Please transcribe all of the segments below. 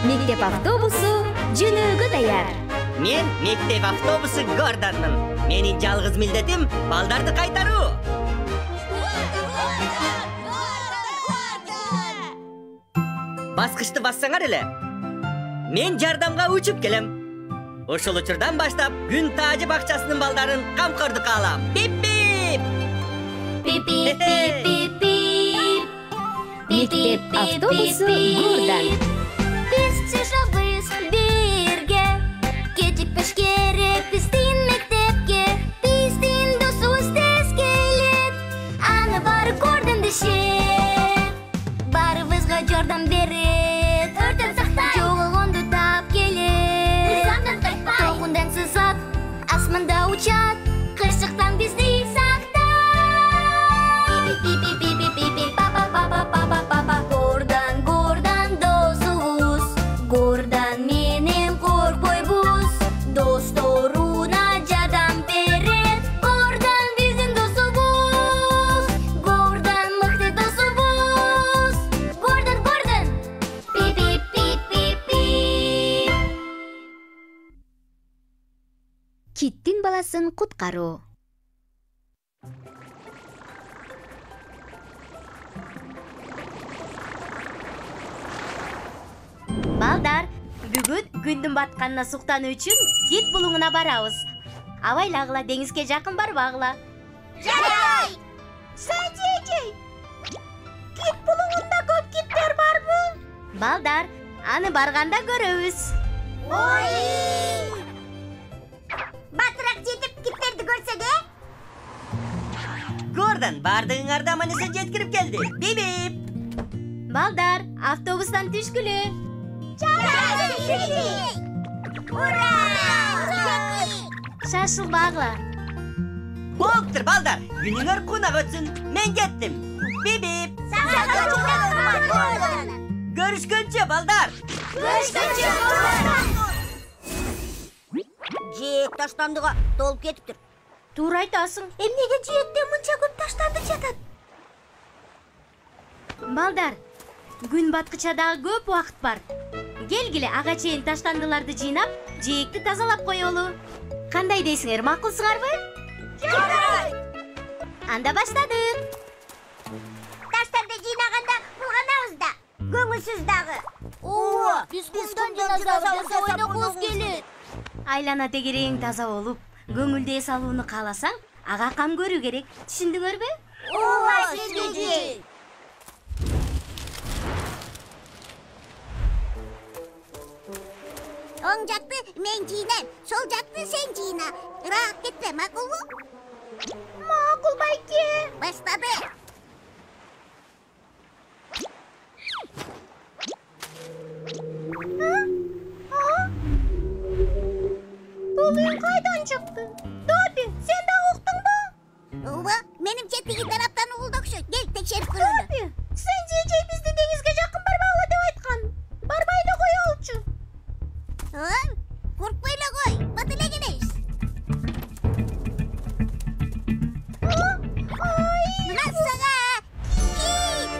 Мектеп автобусу жөнөөгө даяр. Мен мектеп автобусу Гордонмун. Менин жалгыз милдетим балдарды кайтаруу. Баскычты бассаңар эле. Мен жардамга учуп келем. Ошол учурдан баштап күн таажы бакчасынын балдарын камкордукка алам. Бип-бип. Бип-бип-бип-бип. Мектеп автобусу Гордон. Биз чыгабыз бирге, кечикпеш керек биздин мектепке. Биздин досубуз тез келет, аны баары Гордон дешет. Баарыбызга жардам берет, өрттөн сактай, жоголгонду таап келет. Биз андан кайтпай, толкундан сызат, асманда учат, кырсыктан бизди Киттин баласын куткаруу. Балдар, бүгүн күндүн батканына суктануу үчүн кит булуңуна барабыз. Абайлагыла, деңизге жакын барбагыла. Жарай! Садежей! Кит булуңунда көп киттер барбы? Балдар, аны барганда көрөбүз. Ой! Батыраак жетип киттерди көрсөк, Гордон, бардыгыңарды аман-эсен жеткирип келди. Бип-бип. Балдар, автобустан түшкүлө. Жарай! Ура! Шашылбагыла. Болуптур балдар, күнүңөр кунак өтсүн. Мен кеттим. Бип-бип. Көрүшкөнчө балдар. Көрүшкөнчө! Жээк таштандыга толуп кетиптир. Туура айтасың. Эмнеге жээкте мынча көп таштанды жатат? Балдар, күн баткыча дагы көп убакыт бар. Келгиле, ага чейин таштандыларды жыйнап, жээкти тазалап коелу. Кандай дейсиңер, макулсуңарбы? Жарай! Анда баштадык. Таштарды жыйнаганда булганабыз да, көңүлсүз дагы. Ооба, биз кумдан таза ойногубуз келет. Айлана тегерең таза болуп, көңүлдү эс алууну кааласаң, ага кам көрүү керек. Түшүндүңөрбү? Ооба, Садежей. Оң жакты мен жыйнайм, сол жакты сен жыйна. Ыраак кетпе, макулбу? Макул, байке. Баштады. Бул үй кайдан чыкты? Допи, сен да уктуңбу? Ооба, менимче тиги тараптан угулду окшойт. Кел, текшерип көрөлү. Допи, сен жежей бизди деңизге жакын барбагыла деп айткан. Барбай эле коелучу. Коркпой эле кой, бат эле келебиз. Мына сага кит.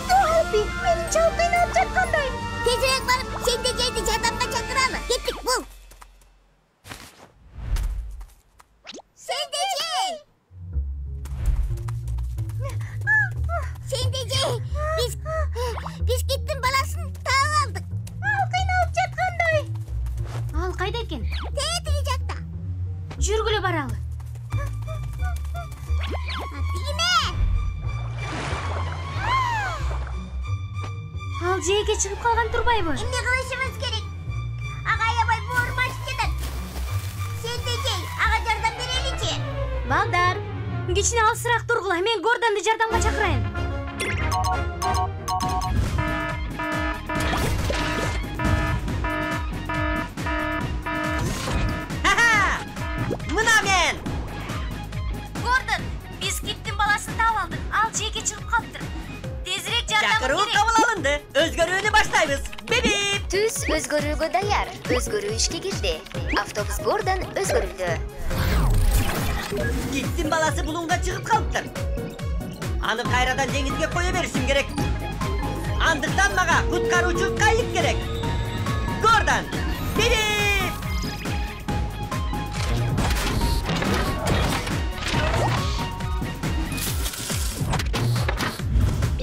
Допи, менин чал кыйналып жаткандай. Тезирээк барып, Садежейди жардамга чакыралы. Кеттик, бул. Садежей! Садежей, биз киттин баласын таап алдык. Ал кыйналып жаткандай. Ал кайда экен? Тетиги жакта. Жүргүлө баралы. Тигине. Ал жээкке чыгып калган турбайбы? Эмне кылышыбыз керек? Ага аябай боорум ачып жатат. Садежей, ага жардам береличи. Балдар, кичине алысыраак тургула. Мен Гордонду жардамга чакырайын. Мына мен. Гордон, биз киттин баласын таап алдык. Ал жээкке чыгып калыптыр. Тезирээк жардам Чакыруу керек. кабыл алынды. Өзгөрүүнү баштайбыз. Бип-бип. Түз өзгөрүүгө даяр. Өзгөрүү ишке кирди. Автобус Гордон өзгөрүлдү. Киттин баласы булуңга чыгып калыптыр. Аны кайрадан деңизге кое беришим керек. Андыктан мага куткаруучу кайык керек. Гордон, бери!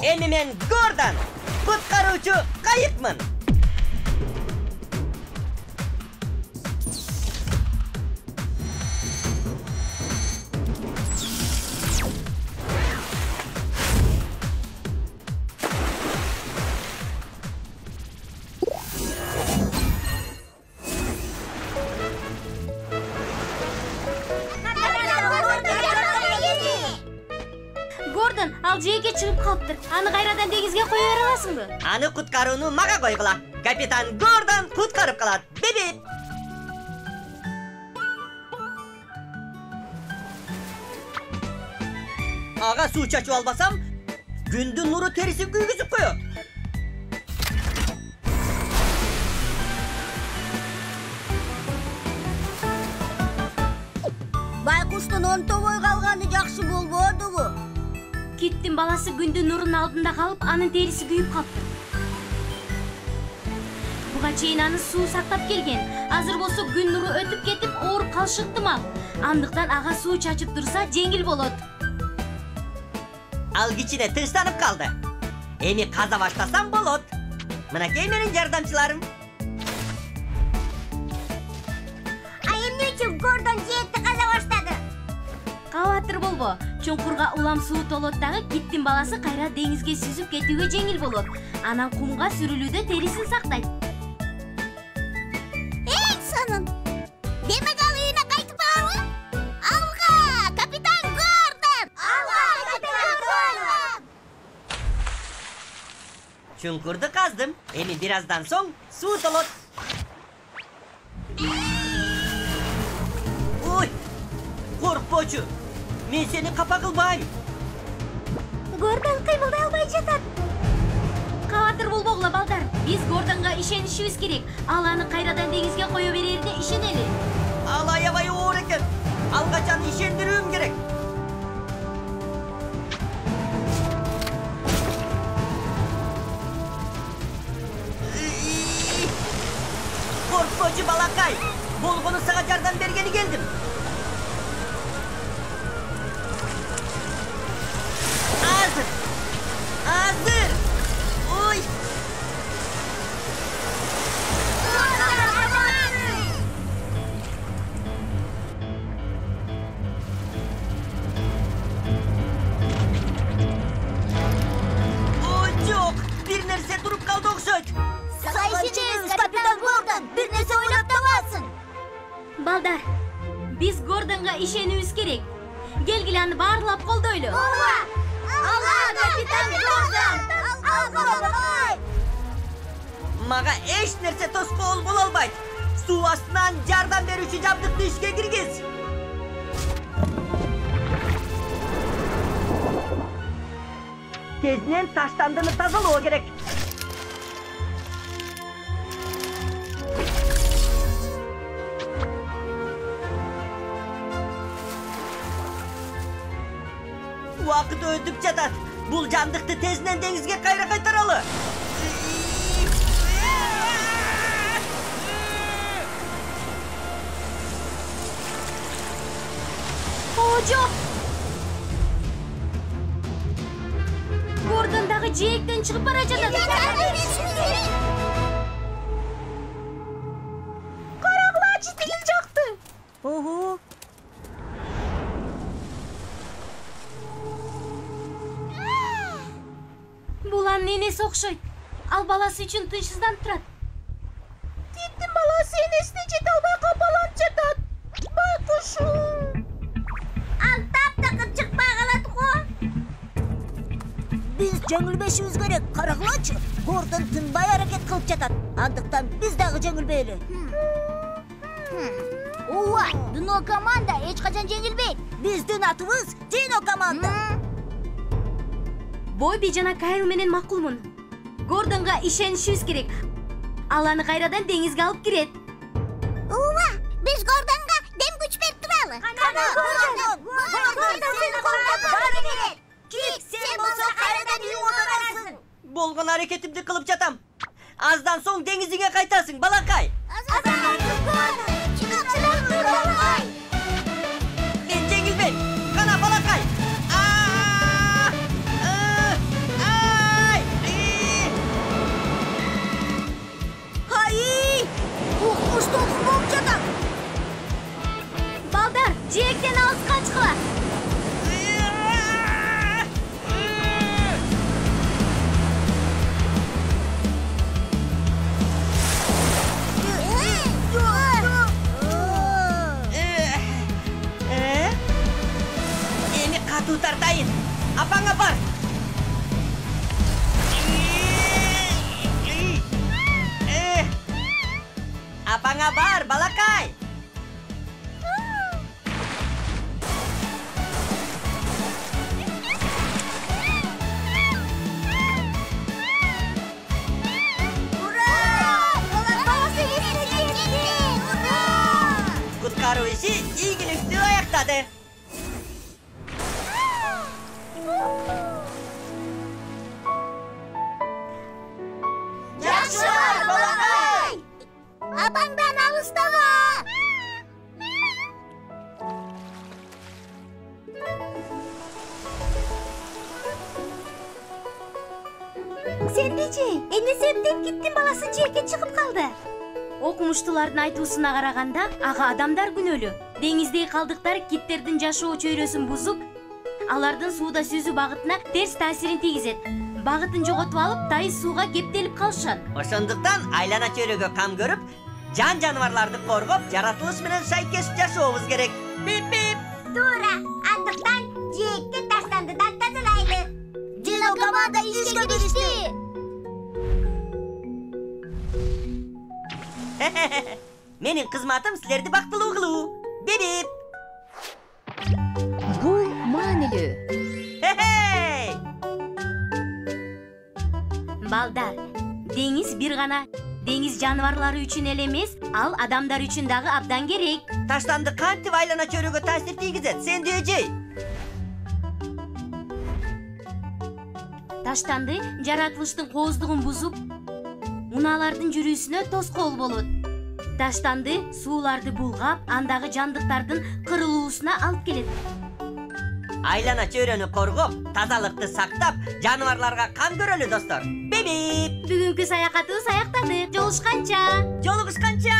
Эми мен Гордон, куткаруучу кайыкмын. Гордон, ал жээкке чыгып калыптыр. Аны кайрадан деңизге кое бере аласыңбы? Аны куткарууну мага койгула. Капитан Гордон куткарып калат. Бип. Ага суу чачып албасам, күндүн нуру терисин күйгүзүп коёт. Байкуштун онтобой калганы жакшы болбодубу? Киттин баласы күндүн нурунун алдында калып, анын териси күйүп калыптыр. Буга чейин аны суу сактап келген. Азыр болсо күн нуру өтүп кетип, ооруп калышы ыктымал. Андыктан ага суу чачып турса жеңил болот. Ал кичине тынчтанып калды. Эми каза баштасам болот. Мынакей менин жардамчыларым. Эмне үчүн Гордон жээкти каза баштады? Кабатыр болбо. Чуңкурга улам суу толот дагы киттин баласы кайра деңизге сүзүп кетүүгө жеңил болот. Анан кумга сүрүлүүдө терисин сактайт. Эй, сонун. Демек ал үйүнө кайтып барабы? Алга, капитан Гордон! Алга, капитан Гордон! Чуңкурду каздым. Эми бир аздан соң суу толот. Ой! Коркпочу. Мен сени капа кылбайм. Гордон кыймылдай албай жатат. Кабатыр болбогула балдар. Биз Гордонго ишенишибиз керек. Ал аны кайрадан деңизге кое берерине ишенели. Ал аябай оор экен. Алгачан ишендирүүм керек. Коркпочу балакай. Болгону сага жардам бергени келдим. Hazır. Oy. Oy çok. Bir nerse durup kaldı okşoyt. Сага ишенебиз, капитан Гордон. Бир нерсе ойлоп табасың. Балдар, биз Гордонго ишенүүбүз керек. Келгиле аны баарлап колдойлу. Алга, капитан Гордон! Алга! Мага эч нерсе тоскоол боло албайт. Суу астынан жардам берүүчү жабдыкты ишке киргиз. Тезинен таштандыны тазалоо керек. Убакыт өтүп жатат. Бул жандыкты тезинен деңизге кайра кайтаралы. Жок. Гордон дагы жээктен чыгып бара жатат. Карагылачы тигил жакты. Ого. Бул анын энеси окшойт. Ал баласы үчүн тынчсызданып турат. Киттин баласы энесине жете албай капаланып жатат. Байкушум. Ал таптакыр чыкпай калат го. Биз жеңилбешибиз керек, карагылачы. Гордон тынбай аракет кылып жатат. Андыктан биз дагы жеңилбейли. Ооба, Дыно команда эч качан жеңилбейт. Биздин атыбыз Дино команда. Бобби жана Кайл менен макулмун. Гордонго ишенишибиз керек. Ал аны кайрадан деңизге алып кирет. Ооба, биз Гордонго дем күч берип туралы. Кана, Гордон! Гордон сени колдоп бара келет. Кит, сен болсо кайрадан үй отурасың. болгон аракетимди кылып жатам. Аздан соң деңизиңе кайтасың, балакай. Мен жеңилбейм. Кана, балакай. Hayır! Kokmuş dolsun болып жатам. Балдар, жээктен алыска чыкыла. Эми катуу тартайын. Апаңа бар. Апаңа бар, балакай. Куткаруу иши ийгиликтүү аяктады. Жақсылар, балакай! Апаңдан алыстама! Сен дечи, эмне себептен киттин баласы жээкке чыгып калды? Окумуштуулардын айтуусуна караганда, ага адамдар күнөөлүү. Деңиздеги калдыктар киттердин жашоо чөйрөсүн бузуп, алардын сууда сүзүү багытына терс таасирин тийгизет. Багытын жоготуп алып, тайыз сууга кептелип калышат. Ошондуктан айлана чөйрөгө кам көрүп, жан-жаныбарларды коргоп, жаратылыш менен шайкеш жашообуз керек. Бип-бип. Тура, андыктан жээкке таштандыдан тазалайлы. Жана команда ишке киришти. Менин кызматым силерди бактылуу кылуу. Бип-бип. Бул маанилүү. Хе-хей! Балдар, деңиз бир гана деңиз жаныбарлары үчүн эле эмес, ал адамдар үчүн дагы абдан керек. Таштанды кантип айлана чөйрөгө таасир тийгизет? Сен дүйөжөй. Таштанды жаратылыштын кооздугун бузуп, унаалардын жүрүүсүнө тоскоол болот. Таштанды сууларды булгап, андагы жандыктардын кырылуусуна алып келет. Айлана чөйрөнү коргоп, тазалыкты сактап, жаныбарларга кам көрөлү достор. Бип-бип. Бүгүнкү саякатыбыз аяктады. Жолугушканча. Жолугушканча.